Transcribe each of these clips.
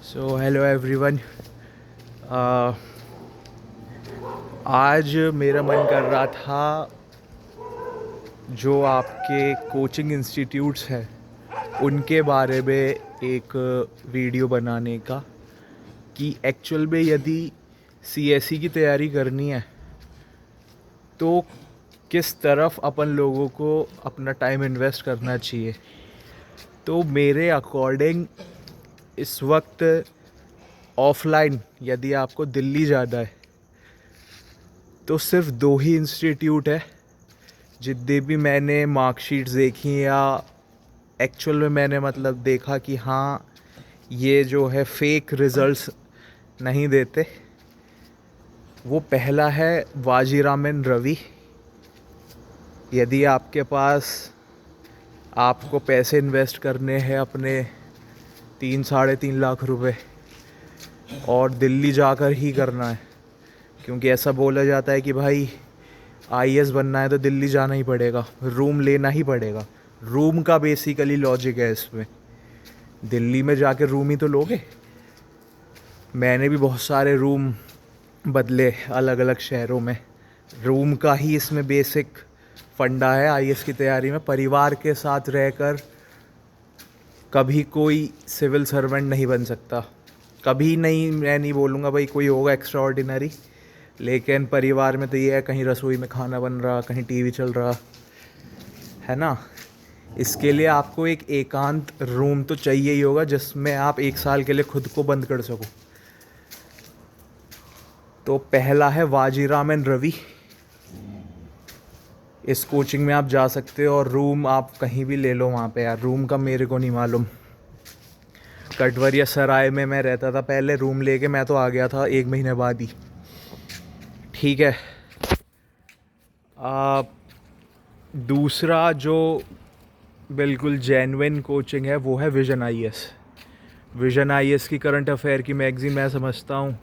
So hello everyone. आज मेरा मन कर रहा था जो आपके कोचिंग इंस्टीट्यूट्स हैं उनके बारे में एक वीडियो बनाने का, कि एक्चुअल में यदि सीएसई की तैयारी करनी है तो किस तरफ अपन लोगों को अपना टाइम इन्वेस्ट करना चाहिए। तो मेरे अकॉर्डिंग इस वक्त ऑफलाइन यदि आपको दिल्ली जाना है तो सिर्फ दो ही इंस्टीट्यूट है जितने भी मैंने मार्कशीट्स देखी, या एक्चुअल में मैंने मतलब देखा कि हाँ ये जो है फेक रिजल्ट्स नहीं देते। वो पहला है वाजीरामन रवि। यदि आपके पास आपको पैसे इन्वेस्ट करने हैं अपने 3-3.5 लाख रुपए और दिल्ली जाकर ही करना है, क्योंकि ऐसा बोला जाता है कि भाई आईएएस बनना है तो दिल्ली जाना ही पड़ेगा, रूम लेना ही पड़ेगा। रूम का बेसिकली लॉजिक है इसमें, दिल्ली में जाके रूम ही तो लोगे। मैंने भी बहुत सारे रूम बदले अलग अलग शहरों में। रूम का ही इसमें बेसिक फंडा है आईएएस की तैयारी में। परिवार के साथ रहकर कभी कोई सिविल सर्वेंट नहीं बन सकता, कभी नहीं। मैं नहीं बोलूँगा भाई कोई होगा एक्स्ट्रा ऑर्डिनरी, लेकिन परिवार में तो ये है, कहीं रसोई में खाना बन रहा, कहीं टीवी चल रहा है ना। इसके लिए आपको एक एकांत रूम तो चाहिए ही होगा जिसमें आप 1 साल के लिए खुद को बंद कर सको। तो पहला है वाजीरामन रवि। इस कोचिंग में आप जा सकते हो और रूम आप कहीं भी ले लो वहाँ पे। यार रूम का मेरे को नहीं मालूम। कटवरिया सराय में मैं रहता था पहले, रूम लेके मैं तो आ गया था 1 महीने बाद ही। ठीक है। दूसरा जो बिल्कुल जेन्युइन कोचिंग है वो है विजन आईएएस। विजन आईएएस की करंट अफेयर की मैगज़ीन मैं समझता हूँ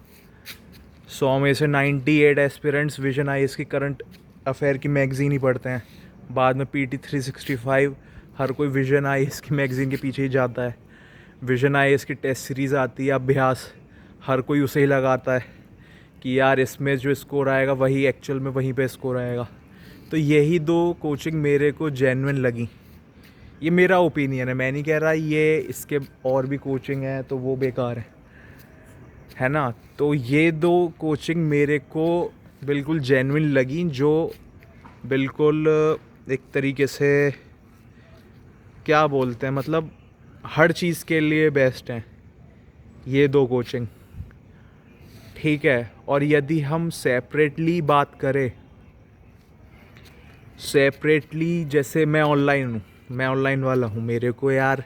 100 में से 98 एस्पिरेंट्स विजन आईएएस की करंट अफेयर की मैगज़ीन ही पढ़ते हैं। बाद में पीटी 365 हर कोई विजन आईएएस की मैगज़ीन के पीछे ही जाता है। विजन आईएएस की टेस्ट सीरीज़ आती है अभ्यास, हर कोई उसे ही लगाता है कि यार इसमें जो स्कोर आएगा वही एक्चुअल में वहीं पे स्कोर आएगा। तो यही दो कोचिंग मेरे को जेन्युइन लगी। ये मेरा ओपिनियन है, मैं नहीं कह रहा ये इसके और भी कोचिंग है तो वो बेकार है ना। तो ये दो कोचिंग मेरे को बिल्कुल जेन्युइन लगी, जो बिल्कुल एक तरीके से क्या बोलते हैं, मतलब हर चीज़ के लिए बेस्ट हैं ये दो कोचिंग। ठीक है। और यदि हम सेपरेटली बात करें, सेपरेटली जैसे मैं ऑनलाइन हूँ, मैं ऑनलाइन वाला हूँ, मेरे को यार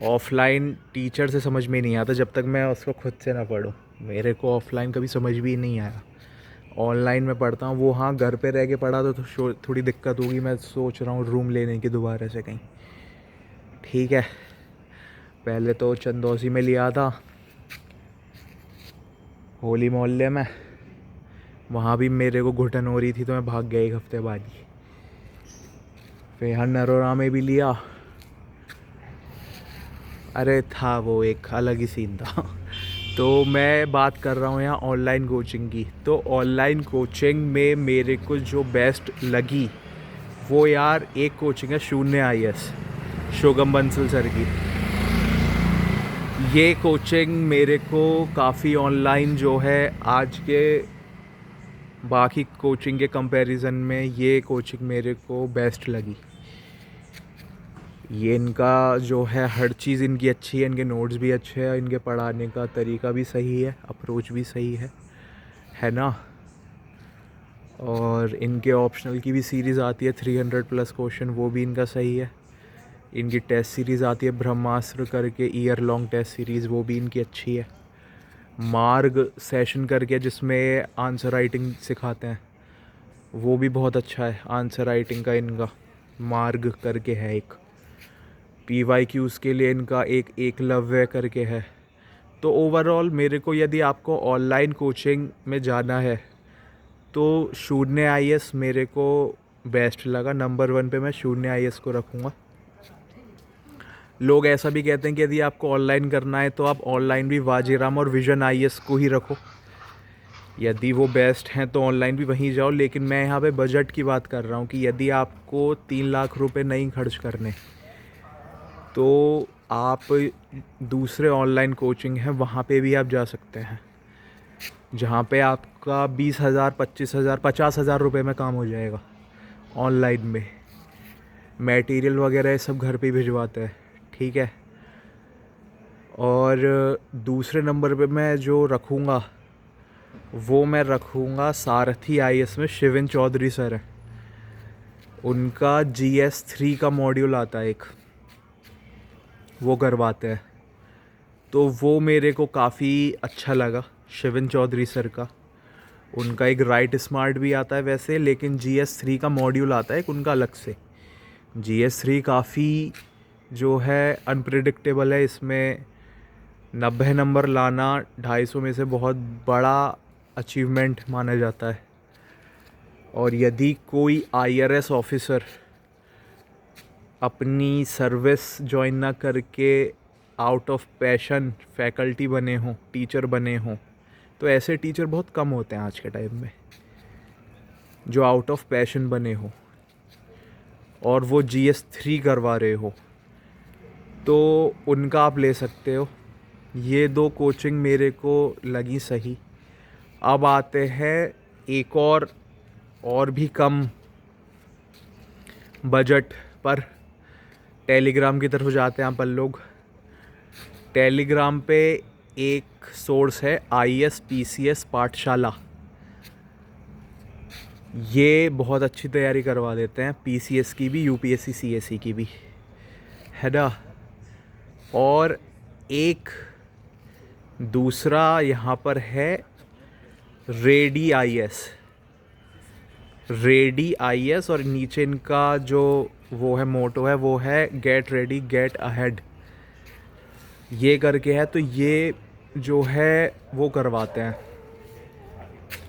ऑफलाइन टीचर से समझ में नहीं आता जब तक मैं उसको खुद से ना पढूं। मेरे को ऑफलाइन कभी समझ भी नहीं आया। ऑनलाइन में पढ़ता हूँ, वो हाँ घर पे रह के पढ़ा तो थोड़ी दिक्कत होगी। मैं सोच रहा हूँ रूम लेने की दोबारा से कहीं। ठीक है। पहले तो चंदौसी में लिया था होली मोहल्ले में, वहाँ भी मेरे को घुटन हो रही थी तो मैं भाग गया 1 हफ्ते बाद ही। फिर यहाँ नरोरा में भी लिया, अरे था वो एक अलग ही सीन था। तो मैं बात कर रहा हूँ यहाँ ऑनलाइन कोचिंग की। तो ऑनलाइन कोचिंग में मेरे को जो बेस्ट लगी वो यार एक कोचिंग है शून्य आईएएस, शुभम बंसल सर की। ये कोचिंग मेरे को काफ़ी ऑनलाइन जो है आज के बाकी कोचिंग के कंपैरिजन में ये कोचिंग मेरे को बेस्ट लगी। ये इनका जो है हर चीज़ इनकी अच्छी है, इनके नोट्स भी अच्छे हैं, इनके पढ़ाने का तरीका भी सही है, अप्रोच भी सही है ना। और इनके ऑप्शनल की भी सीरीज़ आती है 300+ क्वेश्चन, वो भी इनका सही है। इनकी टेस्ट सीरीज़ आती है ब्रह्मास्त्र करके ईयर लॉन्ग टेस्ट सीरीज़, वो भी इनकी अच्छी है। मार्ग सेशन करके जिसमें आंसर राइटिंग सिखाते हैं, वो भी बहुत अच्छा है आंसर राइटिंग का इनका। मार्ग करके है एक। PYQs के लिए इनका एक एकलव्य करके है। तो ओवरऑल मेरे को यदि आपको ऑनलाइन कोचिंग में जाना है तो शून्य आईएएस मेरे को बेस्ट लगा। नंबर 1 पे मैं शून्य आईएएस को रखूँगा। लोग ऐसा भी कहते हैं कि यदि आपको ऑनलाइन करना है तो आप ऑनलाइन भी वाजीराम और विजन आईएएस को ही रखो, यदि वो बेस्ट हैं तो ऑनलाइन भी वहीं जाओ। लेकिन मैं यहाँ पे बजट की बात कर रहा हूँ कि यदि आपको 3 लाख रुपए नहीं खर्च करने, तो आप दूसरे ऑनलाइन कोचिंग हैं वहाँ पे भी आप जा सकते हैं, जहाँ पे आपका 20,000, 25,000, 50,000 रुपये में काम हो जाएगा ऑनलाइन में। मटेरियल वगैरह सब घर पे ही भिजवाते हैं, ठीक है। और दूसरे नंबर पे मैं जो रखूँगा वो मैं रखूँगा सारथी आईएएस में शिविन चौधरी सर हैं। उनका GS3 का मॉड्यूल आता है एक, वो करवाते हैं। तो वो मेरे को काफ़ी अच्छा लगा शिविन चौधरी सर का। उनका एक राइट स्मार्ट भी आता है वैसे, लेकिन GS3 का मॉड्यूल आता है एक उनका अलग से। GS3 काफ़ी जो है अनप्रिडिक्टेबल है। इसमें 90 नंबर लाना 250 में से बहुत बड़ा अचीवमेंट माना जाता है। और यदि कोई IRS ऑफिसर अपनी सर्विस ज्वाइन ना करके आउट ऑफ पैशन फैकल्टी बने हों, टीचर बने हों, तो ऐसे टीचर बहुत कम होते हैं आज के टाइम में जो आउट ऑफ पैशन बने हो और वो GS3 करवा रहे हो, तो उनका आप ले सकते हो। ये 2 कोचिंग मेरे को लगी सही। अब आते हैं एक और भी कम बजट पर, टेलीग्राम की तरफ जाते हैं अपन लोग। टेलीग्राम पे एक सोर्स है IAS PCS पाठशाला। ये बहुत अच्छी तैयारी करवा देते हैं, PCS की भी, UPSC CSE की भी, है ना। और एक दूसरा यहाँ पर है रेडी IAS और नीचे इनका जो वो है मोटो है वो है गेट रेडी गेट अहेड, ये करके है। तो ये जो है वो करवाते हैं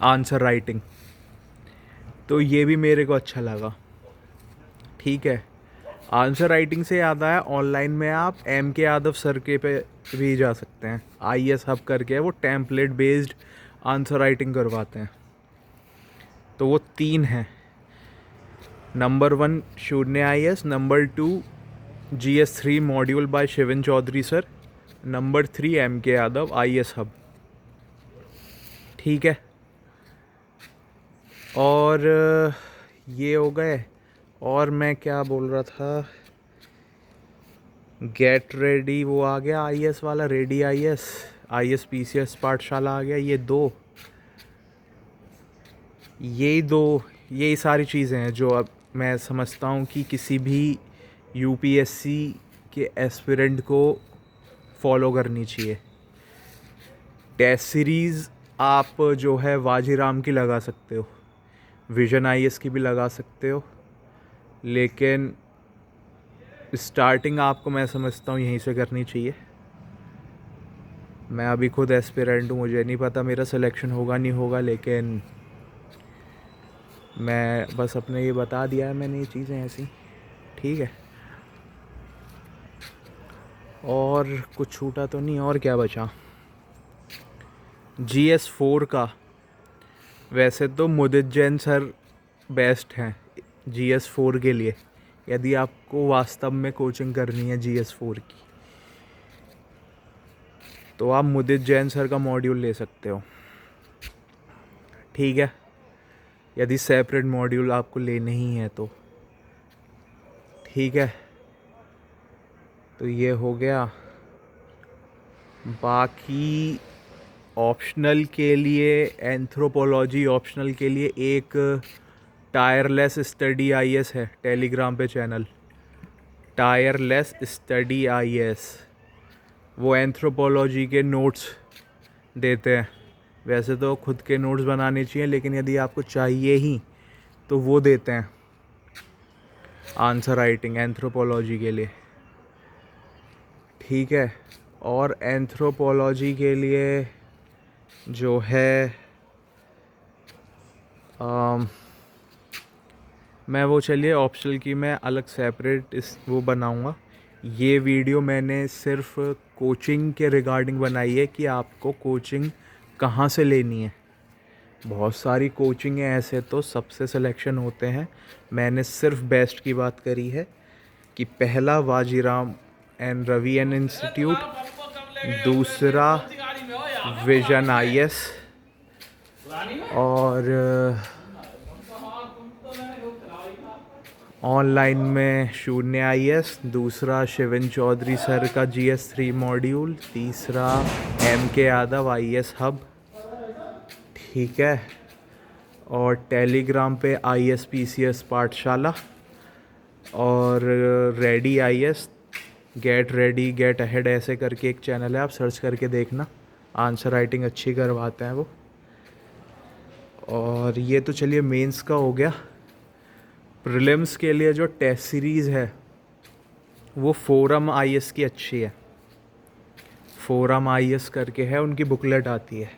आंसर राइटिंग, तो ये भी मेरे को अच्छा लगा, ठीक है। आंसर राइटिंग से याद आया, ऑनलाइन में आप MK यादव सर के पे भी जा सकते हैं। IAS हब करके है, वो टेम्पलेट बेस्ड आंसर राइटिंग करवाते हैं। तो वो 3 हैं, number 1 Shunya IAS, number 2 GS3 module by Shivin Chaudhary sir, number 3 MK Yadav IAS hub, ठीक है। और ये हो गए। और मैं क्या बोल रहा था, गेट रेडी वो आ गया IAS वाला, रेडी IAS PCS पाठशाला आ गया। यही सारी चीज़ें हैं जो अब मैं समझता हूँ कि किसी भी UPSC के एस्पिरेंट को फॉलो करनी चाहिए। टेस्ट सीरीज़ आप जो है वाजीराम की लगा सकते हो, विजन IAS की भी लगा सकते हो, लेकिन स्टार्टिंग आपको मैं समझता हूँ यहीं से करनी चाहिए। मैं अभी खुद एस्पिरेंट हूँ, मुझे नहीं पता मेरा सिलेक्शन होगा नहीं होगा, लेकिन मैं बस अपने ये बता दिया है मैंने ये चीज़ें ऐसी, ठीक है। और कुछ छूटा तो नहीं, और क्या बचा। GS4 का वैसे तो मुदित जैन सर बेस्ट हैं GS4 के लिए, यदि आपको वास्तव में कोचिंग करनी है GS4 की, तो आप मुदित जैन सर का मॉड्यूल ले सकते हो, ठीक है। यदि सेपरेट मॉड्यूल आपको लेने ही है तो, ठीक है। तो ये हो गया। बाकी ऑप्शनल के लिए, एंथ्रोपोलॉजी ऑप्शनल के लिए एक टायरलेस स्टडी IAS है टेलीग्राम पे चैनल, टायरलेस स्टडी IAS। वो एंथ्रोपोलॉजी के नोट्स देते हैं। वैसे तो खुद के नोट्स बनाने चाहिए, लेकिन यदि आपको चाहिए ही तो वो देते हैं आंसर राइटिंग एंथ्रोपोलॉजी के लिए, ठीक है। और एंथ्रोपोलॉजी के लिए जो है मैं वो, चलिए ऑप्शनल की मैं अलग सेपरेट वो बनाऊंगा। ये वीडियो मैंने सिर्फ कोचिंग के रिगार्डिंग बनाई है कि आपको कोचिंग कहाँ से लेनी है। बहुत सारी कोचिंग है ऐसे तो सबसे सिलेक्शन होते हैं। मैंने सिर्फ बेस्ट की बात करी है कि पहला Vajiram and Ravi an institute, दूसरा विजन आईएएस और ऑनलाइन में शून्य आईएएस, दूसरा शिवन चौधरी सर का GS3 मॉड्यूल, तीसरा MK यादव आईएएस हब, ठीक है। और टेलीग्राम पे ISPCS पाठशाला और ready IAS, get ready get ahead ऐसे करके एक चैनल है, आप सर्च करके देखना। आंसर राइटिंग अच्छी करवाते हैं वो। और ये तो चलिए मेंस का हो गया। प्रीलिम्स के लिए जो टेस्ट सीरीज़ है वो फोरम आईएएस की अच्छी है। फोरम आईएएस करके है, उनकी बुकलेट आती है,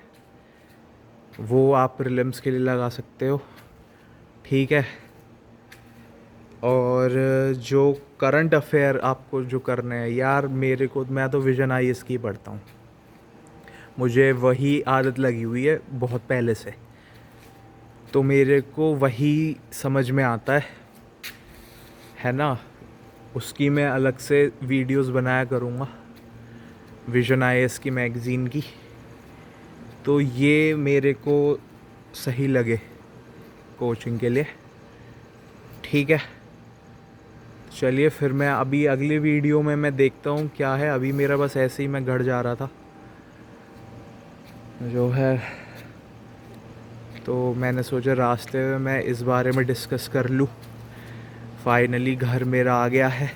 वो आप प्रीलिम्स के लिए लगा सकते हो, ठीक है। और जो करंट अफेयर आपको जो करने हैं यार, मेरे को, मैं तो विजन आईएएस की पढ़ता हूँ, मुझे वही आदत लगी हुई है बहुत पहले से, तो मेरे को वही समझ में आता है ना। उसकी मैं अलग से वीडियोस बनाया करूँगा, विजन आईएएस की मैगज़ीन की। तो ये मेरे को सही लगे कोचिंग के लिए, ठीक है। चलिए फिर मैं अभी अगली वीडियो में मैं देखता हूँ क्या है। अभी मेरा बस ऐसे ही मैं घर जा रहा था जो है, तो मैंने सोचा रास्ते में मैं इस बारे में डिस्कस कर लूँ। फाइनली घर मेरा आ गया है,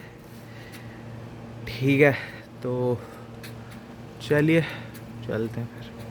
ठीक है। तो चलिए चलते हैं फिर।